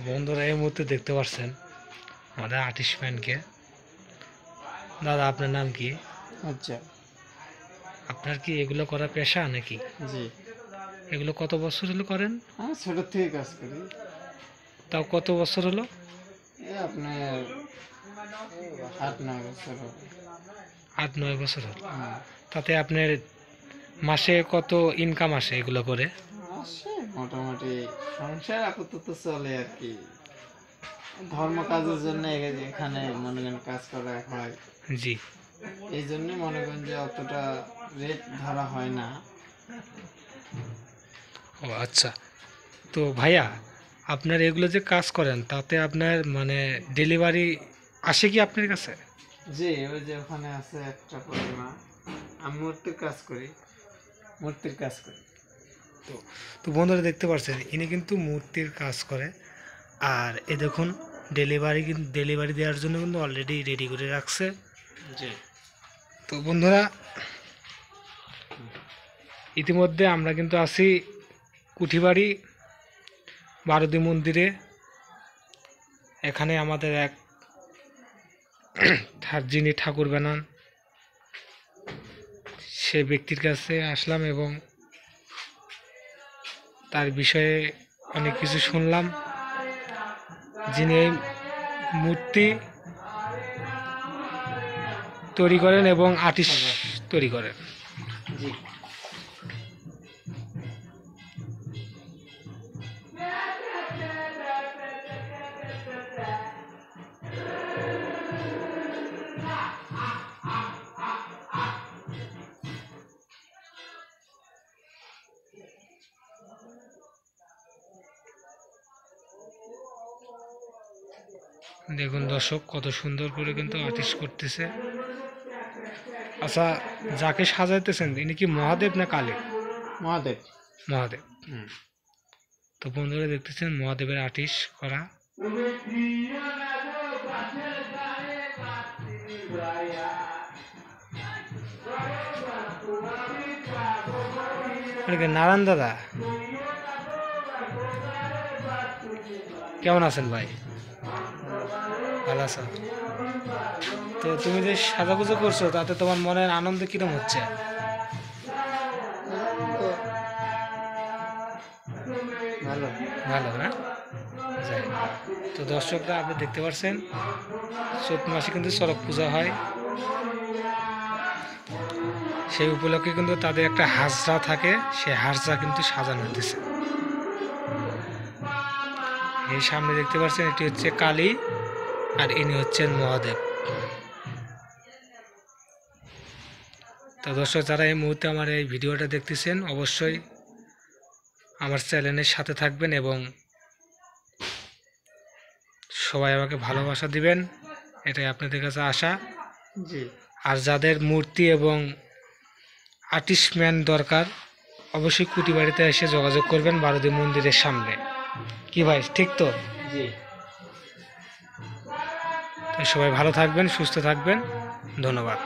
বন্ধুরা এই মুহূর্তে দেখতে পাচ্ছেন আমাদের আর্টিস্ট ম্যানকে। দাদা আপনার নাম কি? আচ্ছা, আপনার কি এগুলো করা পেশা নাকি? জি। এগুলো কত বছর হলো করেন? আমি ছোট থেকে কাজ করি। তাও কত বছর হলো? এই আপনার 8-9 বছর হবে। 8-9 বছর হলো। হুম। তাতে আপনার মাসে কত ইনকাম আসে এগুলো করে? আসে মোটামুটি, সংসার আপাতত চলে আর কি। ধর্ম কাজের জন্য এখানে মনে করেন কাজ করা হয়, জি। এই জন্য মনে করেন যে অতটা রেট ধরা হয় না। ও আচ্ছা। তো ভাইয়া আপনার এগুলো যে কাজ করেন তাতে আপনার মানে ডেলিভারি আসে কি আপনার কাছে? জি, ওই যে ওখানে আছে একটা প্রতিমা, আমি মূর্তির কাজ করি। তো তো বন্ধুরা দেখতে পাচ্ছেন ইনি কিন্তু মূর্তির কাজ করে। আর এ দেখুন ডেলিভারি দেওয়ার জন্য কিন্তু অলরেডি রেডি করে রাখছে। জি। তো বন্ধুরা ইতিমধ্যে আমরা কিন্তু আছি কুঠিবাড়ি বারুদি মন্দিরে। এখানে আমাদের এক যিনি ঠাকুর বানান সে ব্যক্তির কাছে আসলাম এবং তার বিষয়ে অনেক কিছু শুনলাম। যিনি এই মূর্তি তৈরি করেন এবং আর্টিস্ট তৈরি করেন। জি। দেখুন দর্শক কত সুন্দর করে কিন্তু আর্টিস্ট করতেছে। আচ্ছা, যাকে সাজাইতেছেন ইনি কি মহাদেব না কালী? মহাদেব। মহাদেব। তো বন্ধুরা দেখতেছেন মহাদেবের আর্টিস্ট করা। নারায়ণ দাদা কেমন আছেন ভাই? ভালো আছো? তো তুমি যে সাজাগুজো করছো তাতে তোমার মনের আনন্দ কিরম হচ্ছে? ভালো। ভালো না? যাই। তো দর্শকরা আপনি দেখতে পাচ্ছেন চৈত মাসে কিন্তু চড়ক পূজা হয়। সেই উপলক্ষে কিন্তু তাদের একটা হাজরা থাকে, সেই হাজরা কিন্তু সাজানো হতেছে। এই সামনে দেখতে পাচ্ছেন এটি হচ্ছে কালী আর ইনি হচ্ছেন মহাদেব। তো দর্শক যারা এই মুহূর্তে আমার এই ভিডিওটা দেখতেছেন অবশ্যই আমার চ্যানেলের সাথে থাকবেন এবং সবাই আমাকে ভালোবাসা দিবেন, এটাই আপনাদের কাছে আশা। জি। আর যাদের মূর্তি এবং আর্টিস্টম্যান দরকার অবশ্যই কুটিবাড়িতে এসে যোগাযোগ করবেন বারুদি মন্দিরের সামনে। কি ভাই ঠিক তো? জি। তো সবাই ভালো থাকবেন, সুস্থ থাকবেন, ধন্যবাদ।